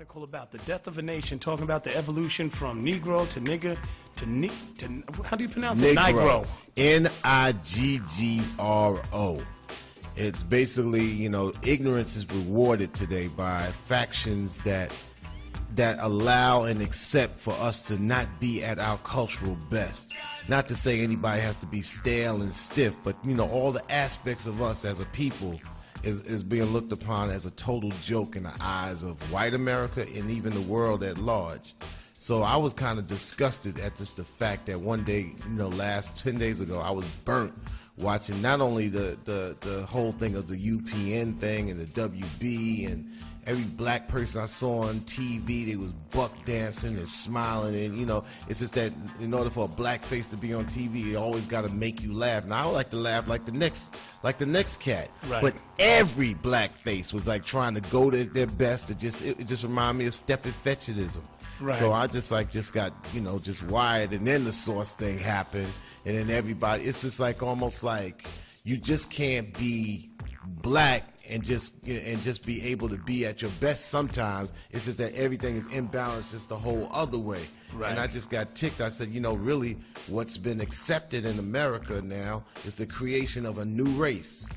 article about the death of a nation, talking about the evolution from Negro to nigger to how do you pronounce it? Negro. Niggro. It's basically, ignorance is rewarded today by factions that allow and accept for us to not be at our cultural best. Not to say anybody has to be stale and stiff, but all the aspects of us as a people is being looked upon as a total joke in the eyes of white America and even the world at large. So I was kind of disgusted at just the fact that one day, last 10 days ago, I was burnt watching not only the whole thing of the UPN thing and the WB and every black person I saw on TV, they was buck dancing and smiling, and it's just that in order for a black face to be on TV, it always got to make you laugh. Now I would like to laugh like the next cat, right. But every black face was like trying to go to their best. It just reminded me of stepping fetishism. Right. So I just got just wired, and then the Source thing happened, and then everybody. It's just like almost like you just can't be black and just be able to be at your best sometimes. It's just that everything is imbalanced just the whole other way. Right. And I just got ticked. I said, really, what's been accepted in America now is the creation of a new race.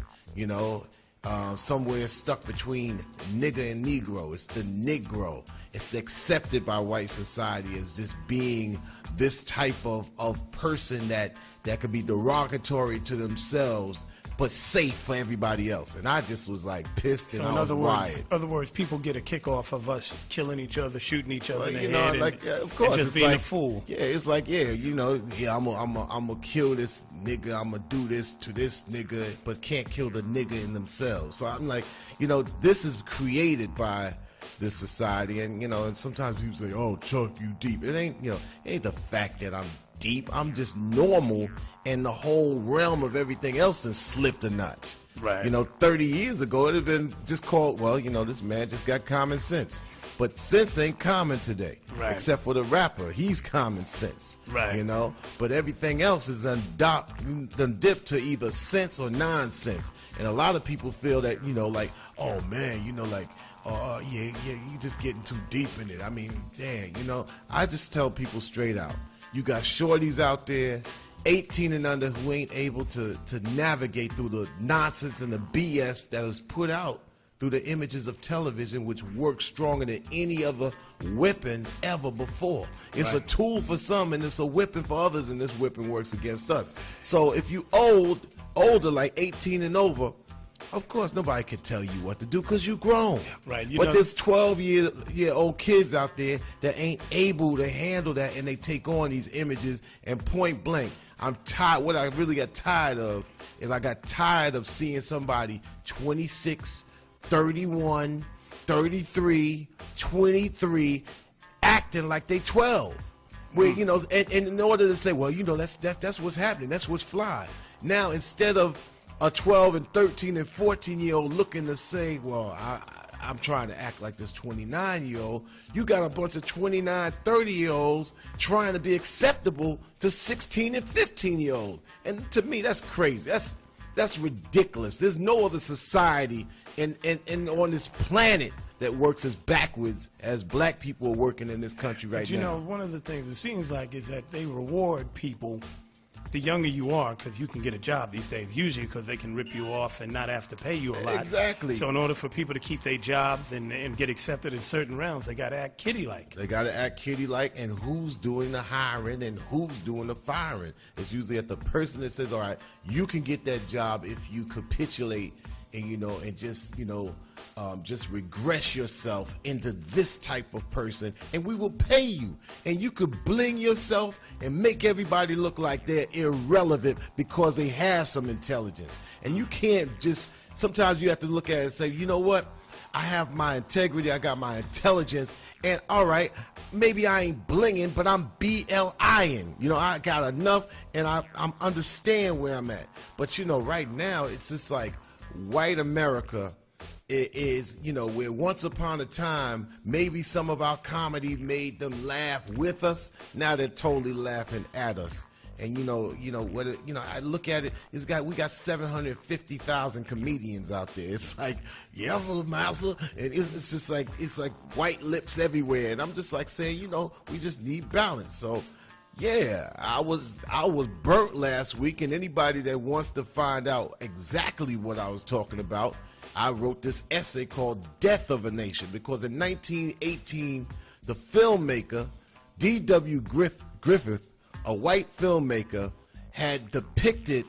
Somewhere stuck between nigger and Negro. It's the Negro. It's accepted by white society as just being this type of person that could be derogatory to themselves but safe for everybody else. And I just was like pissed, and so I was wired. In other words, people get a kick off of us killing each other, shooting each other in the head, of course, and just it's being like, a fool. Yeah, it's like, I'm gonna kill this nigga, I'm gonna do this to this nigga, but can't kill the nigga in themselves. So I'm like, this is created by this society, and sometimes people say, "Oh, Chuck, you deep." It ain't, it ain't the fact that I'm deep. I'm just normal, and the whole realm of everything else has slipped a notch. Right. 30 years ago, it'd have been just called, well, this man just got common sense. But sense ain't common today, right. Except for the rapper. He's common sense, right? But everything else is done dipped to either sense or nonsense. And a lot of people feel that, oh man, yeah, you just getting too deep in it. I mean, dang, I just tell people straight out. You got shorties out there, 18 and under, who ain't able to navigate through the nonsense and the BS that is put out through the images of television, which works stronger than any other weapon ever before. It's right. A tool for some, and it's a weapon for others, and this weapon works against us. So if you older, like 18 and over, of course, nobody can tell you what to do because you grown. Right. But there's 12-year-old kids out there that ain't able to handle that, and they take on these images, and point blank, I'm tired. What I really got tired of is I got tired of seeing somebody 26, 31, 33, 23 acting like they 12. Where, and in order to say, well, that's what's happening. That's what's fly. Now, instead of a 12 and 13 and 14-year-old looking to say, well, I'm trying to act like this 29-year-old, you got a bunch of 29, 30-year-olds trying to be acceptable to 16 and 15-year-olds. And to me, that's crazy. That's ridiculous. There's no other society in on this planet that works as backwards as black people are working in this country right now. One of the things it seems like is that they reward people the younger you are, because you can get a job these days, usually because they can rip you off and not have to pay you a lot. Exactly. So in order for people to keep their jobs and get accepted in certain rounds, they got to act kitty-like. They got to act kitty-like, and who's doing the hiring and who's doing the firing? It's usually at the person that says, all right, you can get that job if you capitulate and just regress yourself into this type of person, and we will pay you. And you could bling yourself and make everybody look like they're irrelevant because they have some intelligence. And you can't just, sometimes you have to look at it and say, you know what? I have my integrity, I got my intelligence, and all right, maybe I ain't blinging, but I'm BLIing. I got enough, and I'm understand where I'm at. But right now, it's just like, white America is, where once upon a time, maybe some of our comedy made them laugh with us. Now they're totally laughing at us. And whether I look at it, we got 750,000 comedians out there. It's like, yes, master, and it's just like white lips everywhere. And I'm just like saying, we just need balance. So yeah, I was burnt last week, and anybody that wants to find out exactly what I was talking about, I wrote this essay called Death of a Nation, because in 1918, the filmmaker D.W. Griffith, a white filmmaker, had depicted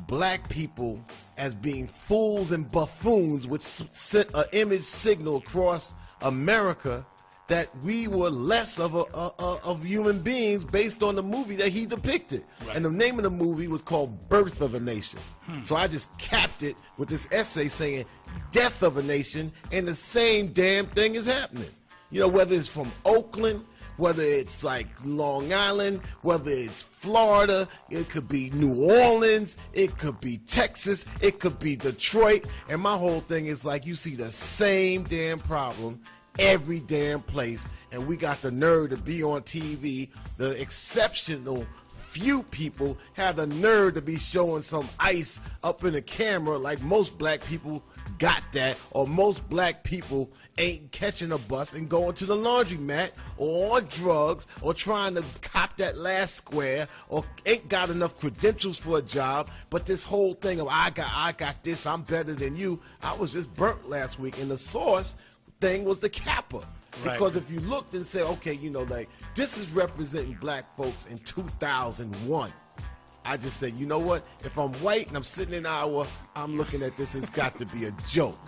black people as being fools and buffoons, which sent an image signal across America that we were less of human beings based on the movie that he depicted. Right. And the name of the movie was called Birth of a Nation. So I just capped it with this essay saying Death of a Nation, and the same damn thing is happening. Whether it's from Oakland, whether it's like Long Island, whether it's Florida, it could be New Orleans, it could be Texas, it could be Detroit. And my whole thing is like, you see the same damn problem every damn place, and we got the nerve to be on TV. The exceptional few people have the nerve to be showing some ice up in the camera, like most black people got that, or most black people ain't catching a bus and going to the laundromat, or on drugs, or trying to cop that last square, or ain't got enough credentials for a job. But this whole thing of I got this, I'm better than you. I was just burnt last week, and the source thing was the Kappa. Because if you looked and said, okay, this is representing black folks in 2001, I just said, you know what? If I'm white and I'm sitting in Iowa, I'm looking at this, it's got to be a joke.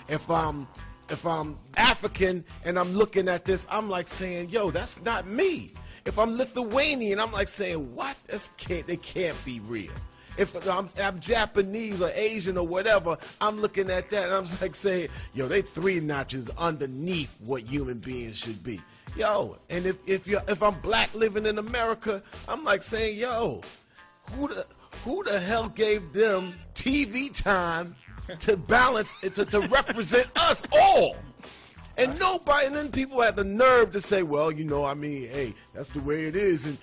If I'm African and I'm looking at this, I'm like saying, yo, that's not me. If I'm Lithuanian, I'm like saying, what? They can't be real. If I'm Japanese or Asian or whatever, I'm looking at that and I'm like saying, yo, they 3 notches underneath what human beings should be. Yo, and if I'm black living in America, I'm like saying, yo, who the hell gave them TV time to balance it, to represent us all? And nobody, and then people had the nerve to say, well, hey, that's the way it is, and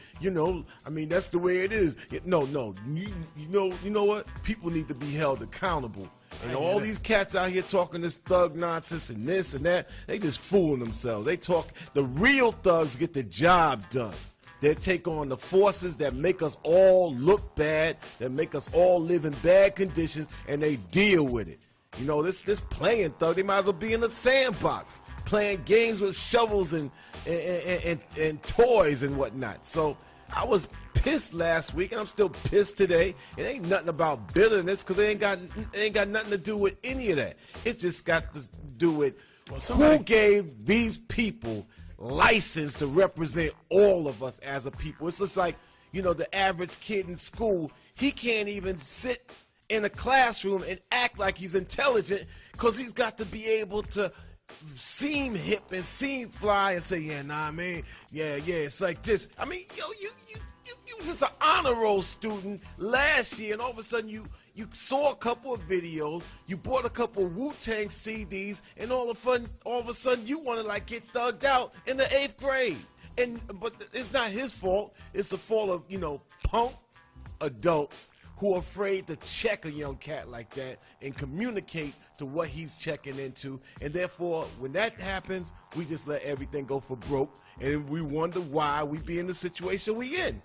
that's the way it is. No, you know what? People need to be held accountable. And all these cats out here talking this thug nonsense and this and that, they just fooling themselves. The real thugs get the job done. They take on the forces that make us all look bad, that make us all live in bad conditions, and they deal with it. This playing thug, they might as well be in the sandbox, playing games with shovels and toys and whatnot. So I was pissed last week, and I'm still pissed today. It ain't nothing about bitterness, because it ain't got nothing to do with any of that. It just got to do with who gave these people license to represent all of us as a people. It's just like, the average kid in school, he can't even sit in a classroom and act like he's intelligent, because he's got to be able to seem hip and seem fly and say, it's like this. I mean, you was just an honor roll student last year, and all of a sudden you saw a couple of videos, you bought a couple of Wu-Tang CDs, and all of a sudden you want to get thugged out in the 8th grade. But it's not his fault. It's the fault of punk adults who are afraid to check a young cat like that and communicate to what he's checking into. And therefore, when that happens, we just let everything go for broke, and we wonder why we be in the situation we in.